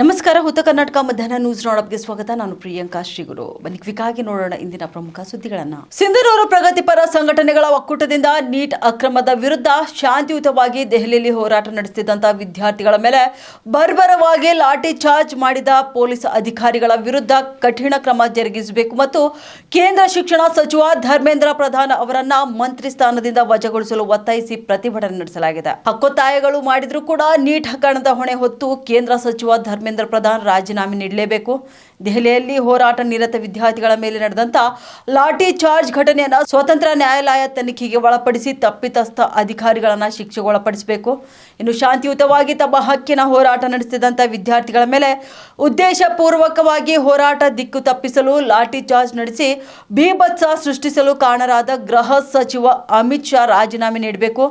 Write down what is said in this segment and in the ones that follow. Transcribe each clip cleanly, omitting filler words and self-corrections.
ನಮಸ್ಕಾರ. ಹೊತ್ತ ಕರ್ನಾಟಕ ಮಧ್ಯಾಹ್ನ ನ್ಯೂಸ್ ರೌಂಡಪ್ಗೆ ಸ್ವಾಗತ. ನಾನು ಪ್ರಿಯಾಂಕಾ ಶ್ರೀಗುರು. ಬನ್ನಿ ಕ್ವಿಕ್ಕಾಗಿ ನೋಡೋಣ ಇಂದಿನ ಪ್ರಮುಖ ಸುದ್ದಿಗಳನ್ನ. ಸಿಂಧನೂರು ಪ್ರಗತಿಪರ ಸಂಘಟನೆಗಳ ಒಕ್ಕೂಟದಿಂದ ನೀಟ್ ಅಕ್ರಮದ ವಿರುದ್ಧ ಶಾಂತಿಯುತವಾಗಿ ದೆಹಲಿಯಲ್ಲಿ ಹೋರಾಟ ನಡೆಸುತ್ತಿದ್ದಂತಹ ವಿದ್ಯಾರ್ಥಿಗಳ ಮೇಲೆ ಬರ್ಬರವಾಗಿ ಲಾಠಿ ಚಾರ್ಜ್ ಮಾಡಿದ ಪೊಲೀಸ್ ಅಧಿಕಾರಿಗಳ ವಿರುದ್ಧ ಕಠಿಣ ಕ್ರಮ ಜರುಗಿಸಬೇಕು ಮತ್ತು ಕೇಂದ್ರ ಶಿಕ್ಷಣ ಸಚಿವ ಧರ್ಮೇಂದ್ರ ಪ್ರಧಾನ್ ಅವರನ್ನ ಮಂತ್ರಿ ಸ್ಥಾನದಿಂದ ವಜಾಗೊಳಿಸಲು ಒತ್ತಾಯಿಸಿ ಪ್ರತಿಭಟನೆ ನಡೆಸಲಾಗಿದೆ. ಹಕ್ಕೊತ್ತಾಯಗಳು ಮಾಡಿದ್ರೂ ಕೂಡ ನೀಟ್ ಹಗರಣದ ಹೊಣೆ ಹೊತ್ತು ಕೇಂದ್ರ ಸಚಿವ ಧರ್ಮೇಂದ್ರ ಪ್ರಧಾನ್ ರಾಜೀನಾಮೆ ನೀಡಲೇಬೇಕು. ದೆಹಲಿಯಲ್ಲಿ ಹೋರಾಟ ನಿರತ ವಿದ್ಯಾರ್ಥಿಗಳ ಮೇಲೆ ನಡೆದಂತ ಲಾಠಿ ಚಾರ್ಜ್ ಘಟನೆಯನ್ನು ಸ್ವತಂತ್ರ ನ್ಯಾಯಾಲಯ ತನಿಖೆಗೆ ಒಳಪಡಿಸಿ ತಪ್ಪಿತಸ್ಥ ಅಧಿಕಾರಿಗಳನ್ನ ಶಿಕ್ಷೆಗೆ ಒಳಪಡಿಸಬೇಕು. ಇನ್ನು ಶಾಂತಿಯುತವಾಗಿ ತಮ್ಮ ಹಕ್ಕಿನ ಹೋರಾಟ ನಡೆಸಿದಂತ ವಿದ್ಯಾರ್ಥಿಗಳ ಮೇಲೆ ಉದ್ದೇಶಪೂರ್ವಕವಾಗಿ ಹೋರಾಟ ದಿಕ್ಕು ತಪ್ಪಿಸಲು ಲಾಠಿ ಚಾರ್ಜ್ ನಡೆಸಿ ಬೀಭತ್ಸ ಸೃಷ್ಟಿಸಲು ಕಾರಣರಾದ ಗೃಹ ಸಚಿವ ಅಮಿತ್ ಶಾ ರಾಜೀನಾಮೆ ನೀಡಬೇಕು.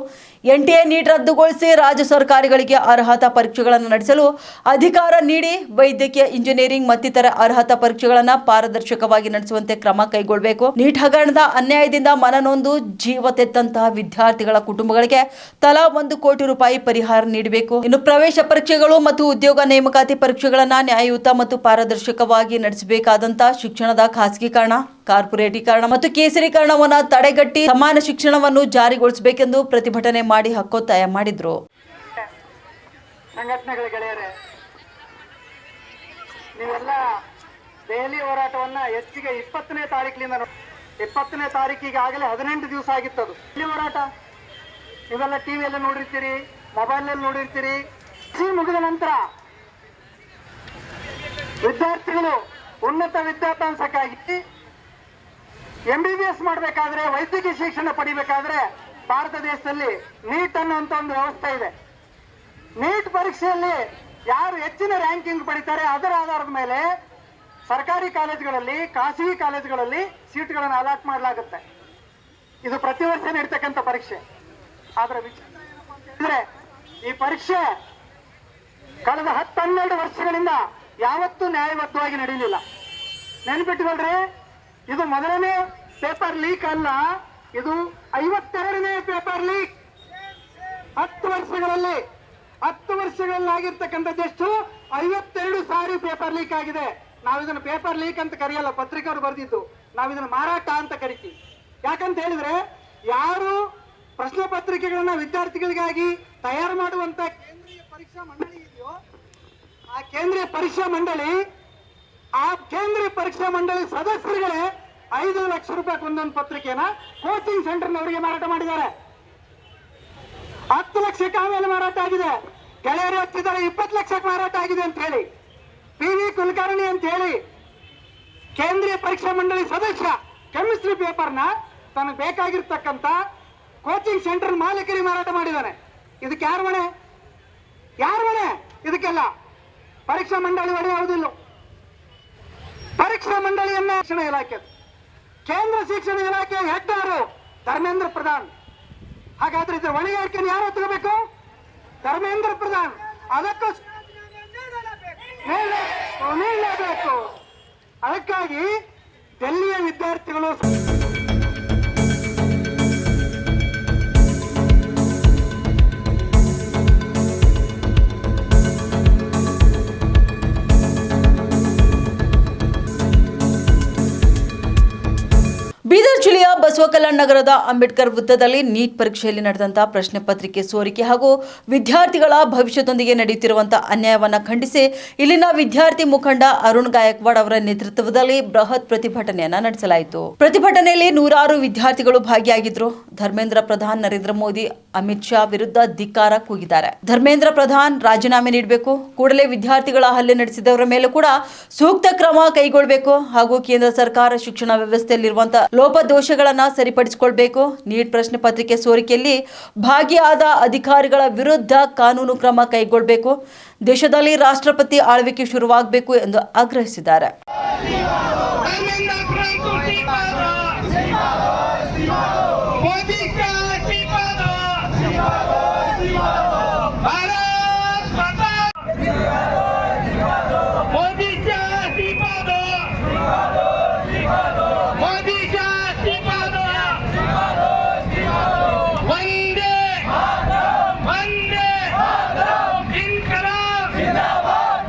ಎನ್ಟಿಎ ನೀಟ್ ರದ್ದುಗೊಳಿಸಿ ರಾಜ್ಯ ಸರ್ಕಾರಗಳಿಗೆ ಅರ್ಹತಾ ಪರೀಕ್ಷೆಗಳನ್ನು ನಡೆಸಲು ಅಧಿಕಾರ ನೀಡಿ ವೈದ್ಯಕೀಯ, ಇಂಜಿನಿಯರಿಂಗ್ ಮತ್ತಿತರ ಅರ್ಹತಾ ಪರೀಕ್ಷೆಗಳನ್ನು ಪಾರದರ್ಶಕವಾಗಿ ನಡೆಸುವಂತೆ ಕ್ರಮ ಕೈಗೊಳ್ಳಬೇಕು. ನೀಟ್ ಹಗರಣದ ಅನ್ಯಾಯದಿಂದ ಮನನೊಂದು ಜೀವ ತೆತ್ತಂತಹ ವಿದ್ಯಾರ್ಥಿಗಳ ಕುಟುಂಬಗಳಿಗೆ ತಲಾ 1 ಕೋಟಿ ರೂಪಾಯಿ ಪರಿಹಾರ ನೀಡಬೇಕು. ಇನ್ನು ಪ್ರವೇಶ ಪರೀಕ್ಷೆಗಳು ಮತ್ತು ಉದ್ಯೋಗ ನೇಮಕಾತಿ ಪರೀಕ್ಷೆಗಳನ್ನು ನ್ಯಾಯಯುತ ಮತ್ತು ಪಾರದರ್ಶಕವಾಗಿ ನಡೆಸಬೇಕಾದಂತಹ ಶಿಕ್ಷಣದ ಖಾಸಗೀಕರಣ, ಕಾರ್ಪೊರೇಟೀಕರಣ ಮತ್ತು ಕೇಸರೀಕರಣವನ್ನು ತಡೆಗಟ್ಟಿ ಸಮಾನ ಶಿಕ್ಷಣವನ್ನು ಜಾರಿಗೊಳಿಸಬೇಕೆಂದು ಪ್ರತಿಭಟನೆ ಮಾಡಿ ಹಕ್ಕೊತ್ತಾಯ ಮಾಡಿದ್ರು. ಸಂಘಟನೆಗಳ ಗೆಳೆಯರೇ, ನೀವೆಲ್ಲ ದೆಹಲಿ ಹೋರಾಟವನ್ನ ಹೆಚ್ಚಿಗೆ 20ನೇ ತಾರೀಕಿನಿಂದ 20ನೇ ತಾರೀಕಿಗೆ ಆಗಲೇ 18 ದಿವಸ ಆಗಿತ್ತದು ದೆಹಲಿ ಹೋರಾಟ. ನೀವೆಲ್ಲ ಟಿವಿಯಲ್ಲಿ ನೋಡಿರ್ತೀರಿ, ಮೊಬೈಲ್ನಲ್ಲಿ ನೋಡಿರ್ತೀರಿ. ಮುಗಿದ ನಂತರ ವಿದ್ಯಾರ್ಥಿಗಳು ಉನ್ನತ ವಿದ್ಯಾಭ್ಯಾಸಕ್ಕಾಗಿ MBBS ಮಾಡಬೇಕಾದ್ರೆ, ವೈದ್ಯಕೀಯ ಶಿಕ್ಷಣ ಪಡಿಬೇಕಾದ್ರೆ ಭಾರತ ದೇಶದಲ್ಲಿ ನೀಟ್ ಅನ್ನುವಂತ ಒಂದು ವ್ಯವಸ್ಥೆ ಇದೆ. ನೀಟ್ ಪರೀಕ್ಷೆಯಲ್ಲಿ ಯಾರು ಹೆಚ್ಚಿನ ರ್ಯಾಂಕಿಂಗ್ ಪಡಿತಾರೆ ಅದರ ಆಧಾರದ ಮೇಲೆ ಸರ್ಕಾರಿ ಕಾಲೇಜುಗಳಲ್ಲಿ, ಖಾಸಗಿ ಕಾಲೇಜುಗಳಲ್ಲಿ ಸೀಟ್ಗಳನ್ನು ಅಲಾಟ್ ಮಾಡಲಾಗುತ್ತೆ. ಇದು ಪ್ರತಿ ವರ್ಷ ನಡೀತಕ್ಕಂಥ ಪರೀಕ್ಷೆ. ಆದ್ರೆ ವಿಚಾರ ಈ ಪರೀಕ್ಷೆ ಕಳೆದ 10-12 ವರ್ಷಗಳಿಂದ ಯಾವತ್ತೂ ನ್ಯಾಯಬದ್ಧವಾಗಿ ನಡೆಯಲಿಲ್ಲ. ನೆನಪಿಟ್ಟುಕೊಳ್ರಿ, ಇದು ಮೊದಲನೇ ಪೇಪರ್ ಲೀಕ್ ಅಲ್ಲ, ಇದು 52ನೇ ಪೇಪರ್ ಲೀಕ್. 10 ವರ್ಷಗಳಲ್ಲಿ ಆಗಿರ್ತಕ್ಕಂಥದ್ದೆಷ್ಟು 52 ಸಾರಿ ಪೇಪರ್ ಲೀಕ್ ಆಗಿದೆ. ನಾವು ಇದನ್ನು ಪೇಪರ್ ಲೀಕ್ ಅಂತ ಕರೆಯಲ್ಲ, ಪತ್ರಿಕೆಯವರು ಬರೆದಿದ್ದು. ನಾವು ಇದನ್ನು ಮಾರಾಟ ಅಂತ ಕರಿತೀವಿ. ಯಾಕಂತ ಹೇಳಿದ್ರೆ, ಯಾರು ಪ್ರಶ್ನೆ ಪತ್ರಿಕೆಗಳನ್ನ ವಿದ್ಯಾರ್ಥಿಗಳಿಗಾಗಿ ತಯಾರು ಮಾಡುವಂತ ಕೇಂದ್ರೀಯ ಪರೀಕ್ಷಾ ಮಂಡಳಿ ಇದೆಯೋ, ಆ ಕೇಂದ್ರೀಯ ಪರೀಕ್ಷಾ ಮಂಡಳಿ ಸದಸ್ಯರುಗಳೇ 5 ಲಕ್ಷ ರೂಪಾಯಿ ಒಂದೊಂದು ಪತ್ರಿಕೆನ ಕೋಚಿಂಗ್ ಸೆಂಟರ್ನವರಿಗೆ ಮಾರಾಟ ಮಾಡಿದ್ದಾರೆ. 10 ಲಕ್ಷಕ್ಕೆ ಆಮೇಲೆ ಮಾರಾಟ ಆಗಿದೆ. ಗೆಳೆಯರು ಹತ್ತಿದ್ದಾರೆ 20 ಲಕ್ಷಕ್ಕೆ ಮಾರಾಟ ಆಗಿದೆ ಅಂತ ಹೇಳಿ. PV ಕುಲಕರ್ಣಿ ಅಂತ ಹೇಳಿ ಕೇಂದ್ರೀಯ ಪರೀಕ್ಷಾ ಮಂಡಳಿ ಸದಸ್ಯ ಕೆಮಿಸ್ಟ್ರಿ ಪೇಪರ್ನ ತನಗೆ ಬೇಕಾಗಿರ್ತಕ್ಕಂಥ ಕೋಚಿಂಗ್ ಸೆಂಟರ್ ಮಾಲೀಕರಿಗೆ ಮಾರಾಟ ಮಾಡಿದ್ದಾನೆ. ಇದಕ್ಕೆ ಯಾರು ಹೊಣೆ? ಇದಕ್ಕೆಲ್ಲ ಪರೀಕ್ಷಾ ಮಂಡಳಿ ಹೊಣೆ ಯಾವುದಿಲ್ಲ. ಪರೀಕ್ಷಾ ಮಂಡಳಿಯನ್ನ ಶಿಕ್ಷಣ ಇಲಾಖೆ, ಕೇಂದ್ರ ಶಿಕ್ಷಣ ಇಲಾಖೆ ಹೆಡ್ ಯಾರು? ಧರ್ಮೇಂದ್ರ ಪ್ರಧಾನ್. ಹಾಗಾದ್ರೆ ಇದ್ರ ಹೊಣೆಗಾರಿಕೆಯನ್ನು ಯಾರು ತಗೋಬೇಕು? ಧರ್ಮೇಂದ್ರ ಪ್ರಧಾನ್. ಅದಕ್ಕೂ ನೀಡಲೇಬೇಕು. ಅದಕ್ಕಾಗಿ ದೆಹಲಿಯ ವಿದ್ಯಾರ್ಥಿಗಳು ಬೀದರ್ ಜಿಲ್ಲೆಯ ಬಸವಕಲ್ಯಾಣ ನಗರದ ಅಂಬೇಡ್ಕರ್ ವೃತ್ತದಲ್ಲಿ ನೀಟ್ ಪರೀಕ್ಷೆಯಲ್ಲಿ ನಡೆದಂತಹ ಪ್ರಶ್ನೆ ಪತ್ರಿಕೆ ಸೋರಿಕೆ ಹಾಗೂ ವಿದ್ಯಾರ್ಥಿಗಳ ಭವಿಷ್ಯದೊಂದಿಗೆ ನಡೆಯುತ್ತಿರುವಂತಹ ಅನ್ಯಾಯವನ್ನು ಖಂಡಿಸಿ ಇಲ್ಲಿನ ವಿದ್ಯಾರ್ಥಿ ಮುಖಂಡ ಅರುಣ್ ಗಾಯಕ್ವಾಡ್ ಅವರ ನೇತೃತ್ವದಲ್ಲಿ ಬೃಹತ್ ಪ್ರತಿಭಟನೆಯನ್ನ ನಡೆಸಲಾಯಿತು. ಪ್ರತಿಭಟನೆಯಲ್ಲಿ 100 ವಿದ್ಯಾರ್ಥಿಗಳು ಭಾಗಿಯಾಗಿದ್ದರು. ಧರ್ಮೇಂದ್ರ ಪ್ರಧಾನ್ ನರೇಂದ್ರ ಮೋದಿ, ಅಮಿತ್ ಶಾ ವಿರುದ್ಧ ಧಿಕ್ಕಾರ ಕೂಗಿದ್ದಾರೆ. ಧರ್ಮೇಂದ್ರ ಪ್ರಧಾನ್ ರಾಜೀನಾಮೆ ನೀಡಬೇಕು, ಕೂಡಲೇ ವಿದ್ಯಾರ್ಥಿಗಳ ಹಲ್ಲೆ ನಡೆಸಿದವರ ಮೇಲೆ ಕೂಡ ಸೂಕ್ತ ಕ್ರಮ ಕೈಗೊಳ್ಳಬೇಕು ಹಾಗೂ ಕೇಂದ್ರ ಸರ್ಕಾರ ಶಿಕ್ಷಣ ವ್ಯವಸ್ಥೆಯಲ್ಲಿರುವಂತಹ ಲೋಪದೋಷಗಳನ್ನು ಸರಿಪಡಿಸಿಕೊಳ್ಬೇಕು. ನೀಟ್ ಪ್ರಶ್ನೆ ಪತ್ರಿಕೆ ಸೋರಿಕೆಯಲ್ಲಿ ಭಾಗಿಯಾದ ಅಧಿಕಾರಿಗಳ ವಿರುದ್ಧ ಕಾನೂನು ಕ್ರಮ ಕೈಗೊಳ್ಳಬೇಕು. ದೇಶದಲ್ಲಿ ರಾಷ್ಟ್ರಪತಿ ಆಳ್ವಿಕೆ ಶುರುವಾಗಬೇಕು ಎಂದು ಆಗ್ರಹಿಸಿದ್ದಾರೆ. ಜಿಂದಾಬಾದ್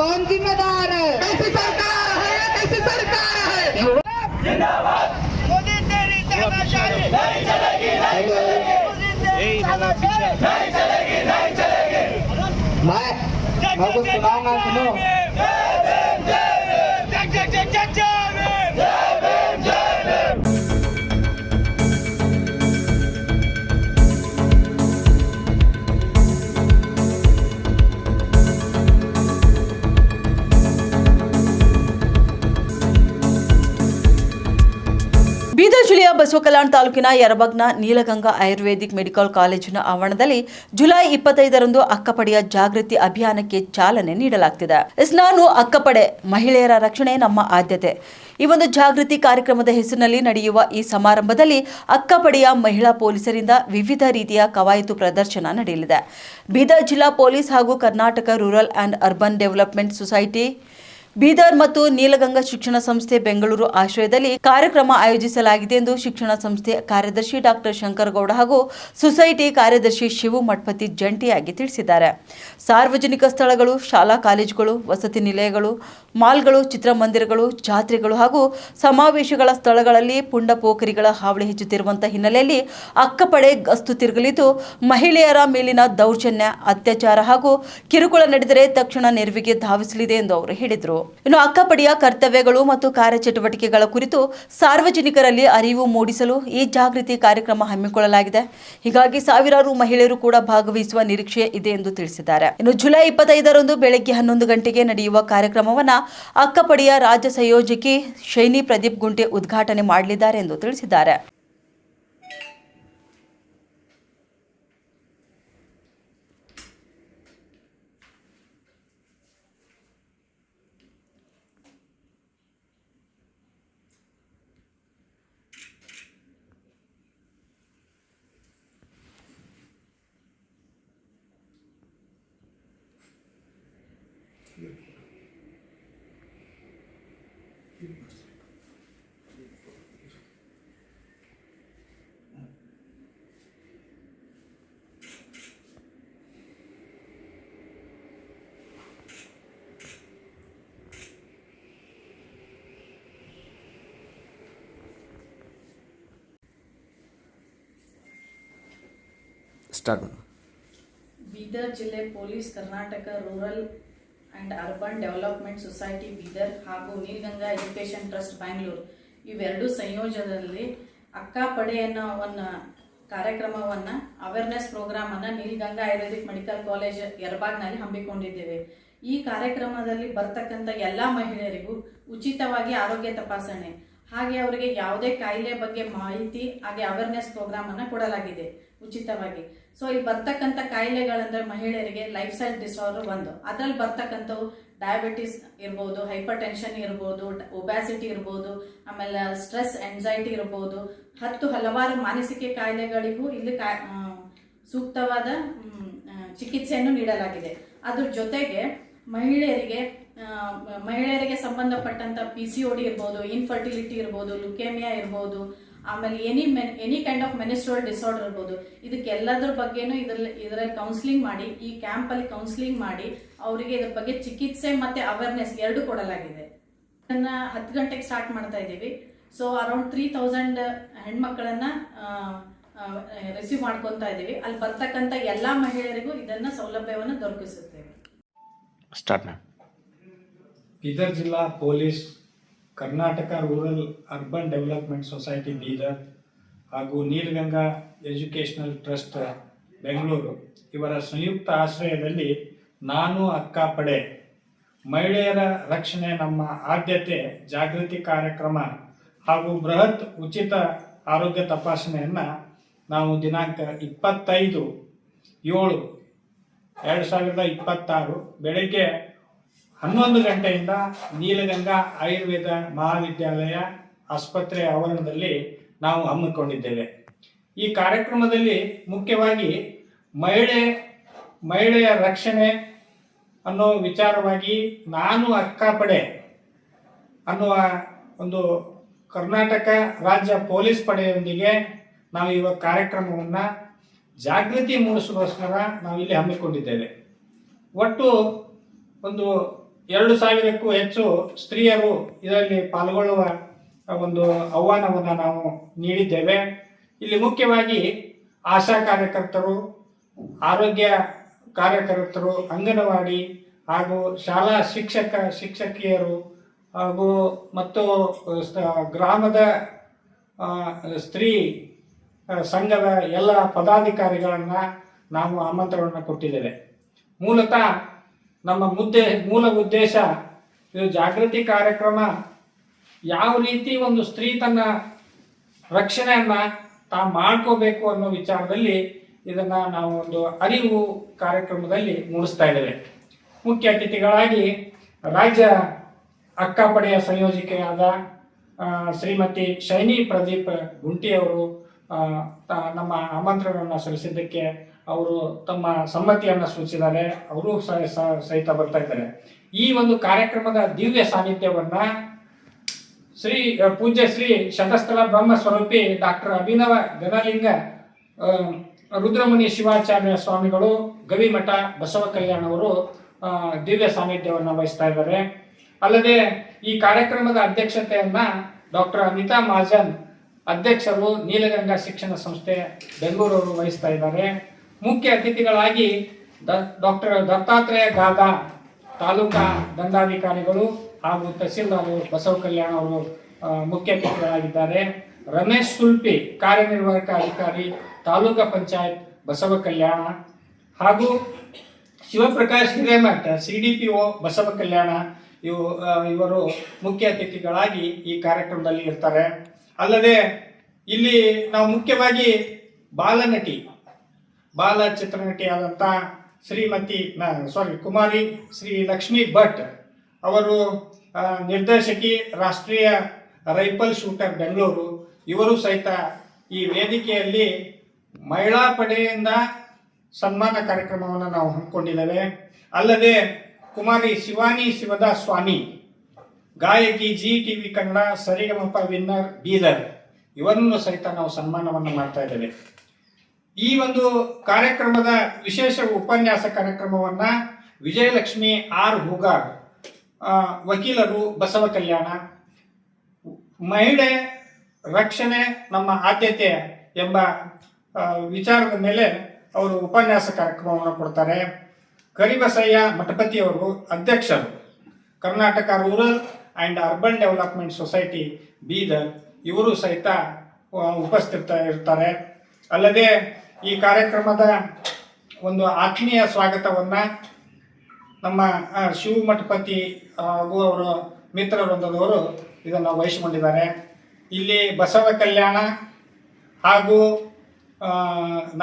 कौन जिम्मेदार है? कैसी सरकार है? कैसी सरकार है? मोदी तेरी तानाशाही नहीं चलेगी, नहीं चलेगी। मोदी तेरी तानाशाही नहीं चलेगी, नहीं चलेगी। मैं कुछ सुनाऊंगा, सुनो। ಬೀದರ್ ಜಿಲ್ಲೆಯ ಬಸವಕಲ್ಯಾಣ ತಾಲೂಕಿನ ಯರಬಗ್ನ ನೀಲಗಂಗಾ ಆಯುರ್ವೇದಿಕ್ ಮೆಡಿಕಲ್ ಕಾಲೇಜಿನ ಆವರಣದಲ್ಲಿ ಜುಲೈ 25ರಂದು ಅಕ್ಕಪಡೆಯ ಜಾಗೃತಿ ಅಭಿಯಾನಕ್ಕೆ ಚಾಲನೆ ನೀಡಲಾಗುತ್ತಿದೆ. ನಾನು ಅಕ್ಕಪಡೆ, ಮಹಿಳೆಯರ ರಕ್ಷಣೆ ನಮ್ಮ ಆದ್ಯತೆ. ಈ ಒಂದು ಜಾಗೃತಿ ಕಾರ್ಯಕ್ರಮದ ಹೆಸರಿನಲ್ಲಿ ನಡೆಯುವ ಈ ಸಮಾರಂಭದಲ್ಲಿ ಅಕ್ಕಪಡೆಯ ಮಹಿಳಾ ಪೊಲೀಸರಿಂದ ವಿವಿಧ ರೀತಿಯ ಕವಾಯತು ಪ್ರದರ್ಶನ ನಡೆಯಲಿದೆ. ಬೀದರ್ ಜಿಲ್ಲಾ ಪೊಲೀಸ್ ಹಾಗೂ Karnataka rural and urban development society Bidar ಮತ್ತು ನೀಲಗಂಗಾ ಶಿಕ್ಷಣ ಸಂಸ್ಥೆ ಬೆಂಗಳೂರು ಆಶ್ರಯದಲ್ಲಿ ಕಾರ್ಯಕ್ರಮ ಆಯೋಜಿಸಲಾಗಿದೆ ಎಂದು ಶಿಕ್ಷಣ ಸಂಸ್ಥೆ ಕಾರ್ಯದರ್ಶಿ ಡಾಕ್ಟರ್ ಶಂಕರಗೌಡ ಹಾಗೂ ಸೊಸೈಟಿ ಕಾರ್ಯದರ್ಶಿ ಶಿವು ಮಠಪತಿ ಜಂಟಿಯಾಗಿ ತಿಳಿಸಿದ್ದಾರೆ. ಸಾರ್ವಜನಿಕ ಸ್ಥಳಗಳು, ಶಾಲಾ ಕಾಲೇಜುಗಳು, ವಸತಿ ನಿಲಯಗಳು, ಮಾಲ್ಗಳು, ಚಿತ್ರಮಂದಿರಗಳು, ಜಾತ್ರೆಗಳು ಹಾಗೂ ಸಮಾವೇಶಗಳ ಸ್ಥಳಗಳಲ್ಲಿ ಪುಂಡ ಪೋಖರಿಗಳ ಹಾವಳಿ ಹೆಚ್ಚುತ್ತಿರುವಂತಹ ಹಿನ್ನೆಲೆಯಲ್ಲಿ ಅಕ್ಕಪಡೆ ಗಸ್ತು ತಿರುಗಲಿದ್ದು ಮಹಿಳೆಯರ ಮೇಲಿನ ದೌರ್ಜನ್ಯ, ಅತ್ಯಾಚಾರ ಹಾಗೂ ಕಿರುಕುಳ ನಡೆದರೆ ತಕ್ಷಣ ನೆರವಿಗೆ ಧಾವಿಸಲಿದೆ ಎಂದು ಅವರು ಹೇಳಿದರು. ಇನ್ನು ಅಕ್ಕಪಡೆಯ ಕರ್ತವ್ಯಗಳು ಮತ್ತು ಕಾರ್ಯಚಟುವಟಿಕೆಗಳ ಕುರಿತು ಸಾರ್ವಜನಿಕರಲ್ಲಿ ಅರಿವು ಮೂಡಿಸಲು ಈ ಜಾಗೃತಿ ಕಾರ್ಯಕ್ರಮ ಹಮ್ಮಿಕೊಳ್ಳಲಾಗಿದೆ. ಹೀಗಾಗಿ ಸಾವಿರಾರು ಮಹಿಳೆಯರು ಕೂಡ ಭಾಗವಹಿಸುವ ನಿರೀಕ್ಷೆ ಇದೆ ಎಂದು ತಿಳಿಸಿದ್ದಾರೆ. ಇನ್ನು ಜುಲೈ 25ರಂದು ಬೆಳಗ್ಗೆ 11 ಗಂಟೆಗೆ ನಡೆಯುವ ಕಾರ್ಯಕ್ರಮವನ್ನು ಅಕ್ಕಪಡೆಯ ರಾಜ್ಯ ಸಂಯೋಜಕಿ ಶೈನಿ ಪ್ರದೀಪ್ ಗುಂಟೆ ಉದ್ಘಾಟನೆ ಮಾಡಲಿದ್ದಾರೆ ಎಂದು ತಿಳಿಸಿದ್ದಾರೆ. ಸ್ಟಾರ್ಟ್. ಬೀದರ್ ಜಿಲ್ಲೆ police, Karnataka rural and urban development society Bidar ಹಾಗೂ ನೀಲಗಂಗಾ ಎಜುಕೇಷನ್ ಟ್ರಸ್ಟ್ ಬ್ಯಾಂಗ್ಳೂರು ಇವೆರಡು ಸಂಯೋಜನೆಯಲ್ಲಿ ಅಕ್ಕಪಡೆ ಅನ್ನೋ ಒಂದು ಕಾರ್ಯಕ್ರಮವನ್ನು ಅವೇರ್ನೆಸ್ ಪ್ರೋಗ್ರಾಮನ್ನು ನೀಲಗಂಗಾ ಆಯುರ್ವೇದಿಕ್ ಮೆಡಿಕಲ್ ಕಾಲೇಜ್ ಯರಬಾಗ್ನಲ್ಲಿ ಹಮ್ಮಿಕೊಂಡಿದ್ದೇವೆ. ಈ ಕಾರ್ಯಕ್ರಮದಲ್ಲಿ ಬರ್ತಕ್ಕಂಥ ಎಲ್ಲ ಮಹಿಳೆಯರಿಗೂ ಉಚಿತವಾಗಿ ಆರೋಗ್ಯ ತಪಾಸಣೆ ಹಾಗೆ ಅವರಿಗೆ ಯಾವುದೇ ಕಾಯಿಲೆ ಬಗ್ಗೆ ಮಾಹಿತಿ ಹಾಗೆ ಅವೇರ್ನೆಸ್ ಪ್ರೋಗ್ರಾಮನ್ನು ಕೊಡಲಾಗಿದೆ ಉಚಿತವಾಗಿ. ಸೊ ಇಲ್ಲಿ ಬರ್ತಕ್ಕಂಥ ಕಾಯಿಲೆಗಳಂದ್ರೆ ಮಹಿಳೆಯರಿಗೆ ಲೈಫ್ ಸ್ಟೈಲ್ ಡಿಸಾರ್ಡರ್ ಒಂದು, ಅದರಲ್ಲಿ ಬರ್ತಕ್ಕಂಥವು ಡಯಾಬಿಟಿಸ್ ಇರ್ಬೋದು, ಹೈಪರ್ ಟೆನ್ಷನ್ ಇರ್ಬೋದು, ಒಬ್ಯಾಸಿಟಿ ಇರ್ಬೋದು, ಆಮೇಲೆ ಸ್ಟ್ರೆಸ್, ಎಂಜೈಟಿ ಇರ್ಬೋದು, ಹಲವಾರು ಮಾನಸಿಕ ಕಾಯಿಲೆಗಳಿಗೂ ಇಲ್ಲಿ ಸೂಕ್ತವಾದ ಚಿಕಿತ್ಸೆಯನ್ನು ನೀಡಲಾಗಿದೆ. ಅದ್ರ ಜೊತೆಗೆ ಮಹಿಳೆಯರಿಗೆ ಸಂಬಂಧಪಟ್ಟಂತ PCOD ಇರ್ಬೋದು, ಇನ್ಫರ್ಟಿಲಿಟಿ ಇರ್ಬೋದು, ಲುಕೇಮಿಯಾ ಇರ್ಬೋದು, ಆಮೇಲೆ ಎನಿ ಕೈಂಡ್ ಆಫ್ ಮೆನಿಸ್ಟ್ರುವಲ್ ಡಿಸಾರ್ಡರ್ ಇರ್ಬೋದು, ಇದಕ್ಕೆಲ್ಲದ್ರ ಬಗ್ಗೆನೂ ಇದರಲ್ಲಿ ಕೌನ್ಸಿಲಿಂಗ್ ಮಾಡಿ, ಈ ಕ್ಯಾಂಪ್ ಅಲ್ಲಿ ಕೌನ್ಸಿಲಿಂಗ್ ಮಾಡಿ ಅವರಿಗೆ ಇದ್ರ ಬಗ್ಗೆ ಚಿಕಿತ್ಸೆ ಮತ್ತೆ ಅವೇರ್ನೆಸ್ ಎರಡು ಕೊಡಲಾಗಿದೆ. 10 ಗಂಟೆಗೆ ಸ್ಟಾರ್ಟ್ ಮಾಡ್ತಾ ಇದ್ದೀವಿ. ಸೊ ಅರೌಂಡ್ 3000 ಹೆಣ್ಮಕ್ಳನ್ನ ರಿಸೀವ್ ಮಾಡ್ಕೊತಾ ಇದ್ದೀವಿ. ಅಲ್ಲಿ ಬರ್ತಕ್ಕಂಥ ಎಲ್ಲಾ ಮಹಿಳೆಯರಿಗೂ ಇದನ್ನ ಸೌಲಭ್ಯವನ್ನು ದೊರಕಿಸುತ್ತೇವೆ. Start ma'am. ಬೀದರ್ ಜಿಲ್ಲಾ police, Karnataka rural urban development society Bidar ಹಾಗೂ ನೀಲಗಂಗಾ ಎಜುಕೇಷನಲ್ ಟ್ರಸ್ಟ್ ಬೆಂಗಳೂರು ಇವರ ಸಂಯುಕ್ತ ಆಶ್ರಯದಲ್ಲಿ ನಾನು ಅಕ್ಕಪಡೆ, ಮಹಿಳೆಯರ ರಕ್ಷಣೆ ನಮ್ಮ ಆದ್ಯತೆ ಜಾಗೃತಿ ಕಾರ್ಯಕ್ರಮ ಹಾಗೂ ಬೃಹತ್ ಉಚಿತ ಆರೋಗ್ಯ ತಪಾಸಣೆಯನ್ನು ನಾವು ದಿನಾಂಕ 25/7/2026 ಬೆಳಗ್ಗೆ 11 ಗಂಟೆಯಿಂದ ನೀಲಗಂಗಾ ಆಯುರ್ವೇದ ಮಹಾವಿದ್ಯಾಲಯ ಆಸ್ಪತ್ರೆ ಆವರಣದಲ್ಲಿ ನಾವು ಹಮ್ಮಿಕೊಂಡಿದ್ದೇವೆ. ಈ ಕಾರ್ಯಕ್ರಮದಲ್ಲಿ ಮುಖ್ಯವಾಗಿ ಮಹಿಳೆಯ ರಕ್ಷಣೆ ಅನ್ನೋ ವಿಚಾರವಾಗಿ ನಾನು ಅಕ್ಕಪಡೆ ಅನ್ನುವ ಒಂದು ಕರ್ನಾಟಕ ರಾಜ್ಯ ಪೊಲೀಸ್ ಪಡೆಯೊಂದಿಗೆ ನಾವು ಇವಾಗ ಕಾರ್ಯಕ್ರಮವನ್ನು ಜಾಗೃತಿ ಮೂಡಿಸೋಸ್ಕರ ನಾವು ಇಲ್ಲಿ ಹಮ್ಮಿಕೊಂಡಿದ್ದೇವೆ. ಒಟ್ಟು ಒಂದು 2,000ಕ್ಕೂ ಹೆಚ್ಚು ಸ್ತ್ರೀಯರು ಇದರಲ್ಲಿ ಪಾಲ್ಗೊಳ್ಳುವ ಒಂದು ಆಹ್ವಾನವನ್ನು ನಾವು ನೀಡಿದ್ದೇವೆ. ಇಲ್ಲಿ ಮುಖ್ಯವಾಗಿ ಆಶಾ ಕಾರ್ಯಕರ್ತರು, ಆರೋಗ್ಯ ಕಾರ್ಯಕರ್ತರು, ಅಂಗನವಾಡಿ ಹಾಗೂ ಶಾಲಾ ಶಿಕ್ಷಕಿಯರು ಹಾಗೂ ಮತ್ತು ಗ್ರಾಮದ ಸ್ತ್ರೀ ಸಂಘದ ಎಲ್ಲ ಪದಾಧಿಕಾರಿಗಳನ್ನು ನಾವು ಆಮಂತ್ರಣವನ್ನು ಕೊಟ್ಟಿದ್ದೇವೆ. ಮೂಲತಃ ನಮ್ಮ ಮೂಲ ಉದ್ದೇಶ ಇದು ಜಾಗೃತಿ ಕಾರ್ಯಕ್ರಮ. ಯಾವ ರೀತಿ ಒಂದು ಸ್ತ್ರೀ ತನ್ನ ರಕ್ಷಣೆಯನ್ನು ಮಾಡ್ಕೋಬೇಕು ಅನ್ನೋ ವಿಚಾರದಲ್ಲಿ ಇದನ್ನು ನಾವು ಒಂದು ಅರಿವು ಕಾರ್ಯಕ್ರಮದಲ್ಲಿ ಮೂಡಿಸ್ತಾ ಇದ್ದೇವೆ. ಮುಖ್ಯ ಅತಿಥಿಗಳಾಗಿ ರಾಜ್ಯ ಅಕ್ಕಪಡೆಯ ಸಂಯೋಜಕೆಯಾದ ಶ್ರೀಮತಿ ಶೈನಿ ಪ್ರದೀಪ್ ಗುಂಟಿಯವರು ನಮ್ಮ ಆಮಂತ್ರಣವನ್ನು ಸಲ್ಲಿಸಿದ್ದಕ್ಕೆ ಅವರು ತಮ್ಮ ಸಮ್ಮತಿಯನ್ನು ಸೂಚಿಸಿದ್ದಾರೆ. ಅವರು ಸಹಿತ ಬರ್ತಾ ಇದ್ದಾರೆ. ಈ ಒಂದು ಕಾರ್ಯಕ್ರಮದ ದಿವ್ಯ ಸಾನ್ನಿಧ್ಯವನ್ನು ಪೂಜ್ಯ ಶ್ರೀ ಶತಸ್ಥಲ ಬ್ರಹ್ಮ ಸ್ವರೂಪಿ ಡಾಕ್ಟರ್ ಅಭಿನವ ಗಣಲಿಂಗ ರುದ್ರಮುನಿ ಶಿವಾಚಾರ್ಯ ಸ್ವಾಮಿಗಳು, ಗವಿಮಠ ಬಸವ ಕಲ್ಯಾಣ ಅವರು ದಿವ್ಯ ಸಾನ್ನಿಧ್ಯವನ್ನು ವಹಿಸ್ತಾ ಇದ್ದಾರೆ. ಅಲ್ಲದೆ ಈ ಕಾರ್ಯಕ್ರಮದ ಅಧ್ಯಕ್ಷತೆಯನ್ನ ಡಾಕ್ಟರ್ ಅನಿತಾ ಮಹಾಜನ್ ಅಧ್ಯಕ್ಷರು, ನೀಲಗಂಗಾ ಶಿಕ್ಷಣ ಸಂಸ್ಥೆ ಬೆಂಗಳೂರವರು ವಹಿಸ್ತಾ ಇದ್ದಾರೆ. ಮುಖ್ಯ ಅತಿಥಿಗಳಾಗಿ ಡಾಕ್ಟರ್ ದತ್ತಾತ್ರೇಯ ಗಾದಾ ತಾಲೂಕಾ ದಂಡಾಧಿಕಾರಿಗಳು ಹಾಗೂ ತಹಸೀಲ್ದಾರ್ ಬಸವ ಕಲ್ಯಾಣ ಅವರು ಮುಖ್ಯ ಅತಿಥಿಗಳಾಗಿದ್ದಾರೆ. ರಮೇಶ್ ಸುಲ್ಪಿ ಕಾರ್ಯನಿರ್ವಾಹಕ ಅಧಿಕಾರಿ ತಾಲೂಕಾ ಪಂಚಾಯತ್ ಬಸವ ಕಲ್ಯಾಣ ಹಾಗೂ ಶಿವಪ್ರಕಾಶ್ ಹಿರೇಮಠ CDPO ಬಸವ ಕಲ್ಯಾಣ ಇವರು ಮುಖ್ಯ ಅತಿಥಿಗಳಾಗಿ ಈ ಕಾರ್ಯಕ್ರಮದಲ್ಲಿ ಇರ್ತಾರೆ. ಅಲ್ಲದೆ ಇಲ್ಲಿ ನಾವು ಮುಖ್ಯವಾಗಿ ಬಾಲ ಚಿತ್ರನಟಿಯಾದಂಥ ಕುಮಾರಿ ಶ್ರೀ ಲಕ್ಷ್ಮೀ ಭಟ್ ಅವರು ನಿರ್ದೇಶಕಿ, ರಾಷ್ಟ್ರೀಯ ರೈಫಲ್ ಶೂಟರ್ ಬೆಂಗಳೂರು, ಇವರು ಸಹಿತ ಈ ವೇದಿಕೆಯಲ್ಲಿ ಮಹಿಳಾ ಪಡೆಯಿಂದ ಸನ್ಮಾನ ಕಾರ್ಯಕ್ರಮವನ್ನು ನಾವು ಹಮ್ಮಿಕೊಂಡಿದ್ದೇವೆ. ಅಲ್ಲದೆ ಕುಮಾರಿ ಶಿವಾನಿ ಶಿವದಾಸ್ ಸ್ವಾಮಿ, ಗಾಯಕಿ GTV ಕನ್ನಡ ಸರಿಗಮಪ ವಿನ್ನರ್ ಬೀದರ್, ಇವರನ್ನು ಸಹಿತ ನಾವು ಸನ್ಮಾನವನ್ನು ಮಾಡ್ತಾ ಇದ್ದೇವೆ. ಈ ಒಂದು ಕಾರ್ಯಕ್ರಮದ ವಿಶೇಷ ಉಪನ್ಯಾಸ ಕಾರ್ಯಕ್ರಮವನ್ನ ವಿಜಯಲಕ್ಷ್ಮಿ ಆರ್ ಹೂಗಾರ್, ವಕೀಲರು ಬಸವ ಕಲ್ಯಾಣ, ಮಹಿಳೆ ರಕ್ಷಣೆ ನಮ್ಮ ಆದ್ಯತೆ ಎಂಬ ವಿಚಾರದ ಮೇಲೆ ಅವರು ಉಪನ್ಯಾಸ ಕಾರ್ಯಕ್ರಮವನ್ನು ಕೊಡ್ತಾರೆ. ಕರಿಬಸಯ್ಯ ಮಠಪತಿಯವರು ಅಧ್ಯಕ್ಷರು, Karnataka rural and urban development society Bidar, ಇವರು ಸಹಿತ ಉಪಸ್ಥಿತರಿರ್ತಾರೆ. ಅಲ್ಲದೆ ಈ ಕಾರ್ಯಕ್ರಮದ ಒಂದು ಆತ್ಮೀಯ ಸ್ವಾಗತವನ್ನು ನಮ್ಮ ಶಿವ ಮಠಪತಿ ಹಾಗೂ ಅವರ ಮಿತ್ರ ವೃಂದದವರು ಇದನ್ನು ವಹಿಸಿಕೊಂಡಿದ್ದಾರೆ. ಇಲ್ಲಿ ಬಸವ ಕಲ್ಯಾಣ ಹಾಗೂ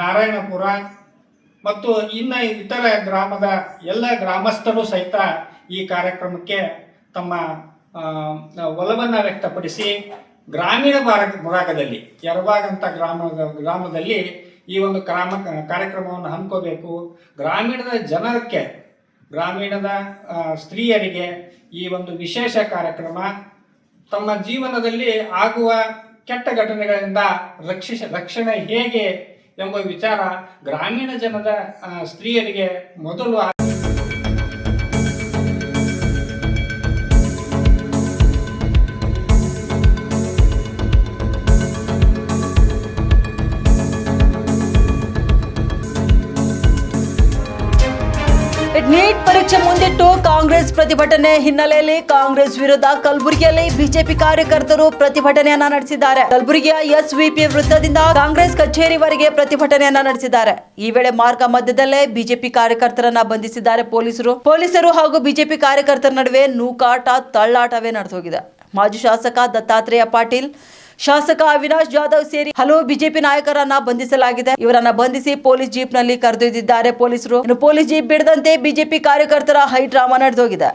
ನಾರಾಯಣಪುರ ಮತ್ತು ಇನ್ನು ಇತರ ಗ್ರಾಮದ ಎಲ್ಲ ಗ್ರಾಮಸ್ಥರು ಸಹಿತ ಈ ಕಾರ್ಯಕ್ರಮಕ್ಕೆ ತಮ್ಮ ಒಲವನ್ನು ವ್ಯಕ್ತಪಡಿಸಿ ಗ್ರಾಮೀಣ ಭಾಗದಲ್ಲಿ ಯರಬಾಗ್ ಅಂತ ಗ್ರಾಮದಲ್ಲಿ ಈ ಒಂದು ಕಾರ್ಯಕ್ರಮವನ್ನು ಹಮ್ಮಿಕೋಬೇಕು, ಗ್ರಾಮೀಣದ ಸ್ತ್ರೀಯರಿಗೆ ಈ ಒಂದು ವಿಶೇಷ ಕಾರ್ಯಕ್ರಮ ತಮ್ಮ ಜೀವನದಲ್ಲಿ ಆಗುವ ಕೆಟ್ಟ ಘಟನೆಗಳಿಂದ ರಕ್ಷಣೆ ಹೇಗೆ ಎಂಬ ವಿಚಾರ ಗ್ರಾಮೀಣ ಜನದ ಸ್ತ್ರೀಯರಿಗೆ ಮೊದಲು ನೀಟ್ ಪರೀಕ್ಷೆ ಮುಂದಿಟ್ಟು ಕಾಂಗ್ರೆಸ್ ಪ್ರತಿಭಟನೆ ಹಿನ್ನೆಲೆಯಲ್ಲಿ ಕಾಂಗ್ರೆಸ್ ವಿರುದ್ಧ ಕಲಬುರಗಿಯಲ್ಲಿ ಬಿಜೆಪಿ ಕಾರ್ಯಕರ್ತರು ಪ್ರತಿಭಟನೆಯನ್ನ ನಡೆಸಿದ್ದಾರೆ. ಕಲಬುರಗಿಯ SVP ವೃತ್ತದಿಂದ ಕಾಂಗ್ರೆಸ್ ಕಚೇರಿವರೆಗೆ ಪ್ರತಿಭಟನೆಯನ್ನ ನಡೆಸಿದ್ದಾರೆ. ಈ ವೇಳೆ ಮಾರ್ಗ ಮಧ್ಯದಲ್ಲೇ ಬಿಜೆಪಿ ಕಾರ್ಯಕರ್ತರನ್ನ ಬಂಧಿಸಿದ್ದಾರೆ ಪೊಲೀಸರು ಹಾಗೂ ಬಿಜೆಪಿ ಕಾರ್ಯಕರ್ತರ ನಡುವೆ ನೂಕಾಟ ತಳ್ಳಾಟವೇ ನಡೆದೋಗಿದೆ. ಮಾಜಿ ಶಾಸಕ ದತ್ತಾತ್ರೇಯ ಪಾಟೀಲ್, ಶಾಸಕ ಅವಿನಾಶ್ ಜಾಧವ್ ಸೇರಿ ಹಲವು ಬಿಜೆಪಿ ನಾಯಕರನ್ನ ಬಂಧಿಸಲಾಗಿದೆ. ಇವರನ್ನ ಬಂಧಿಸಿ ಪೊಲೀಸ್ ಜೀಪ್ ನಲ್ಲಿ ಕರೆದೊಯ್ದಿದ್ದಾರೆ ಪೊಲೀಸರು. ಇನ್ನು ಪೊಲೀಸ್ ಜೀಪ್ ಬಿಡದಂತೆ ಬಿಜೆಪಿ ಕಾರ್ಯಕರ್ತರ ಹೈ ಡ್ರಾಮಾ ನಡೆದೋಗಿದೆ.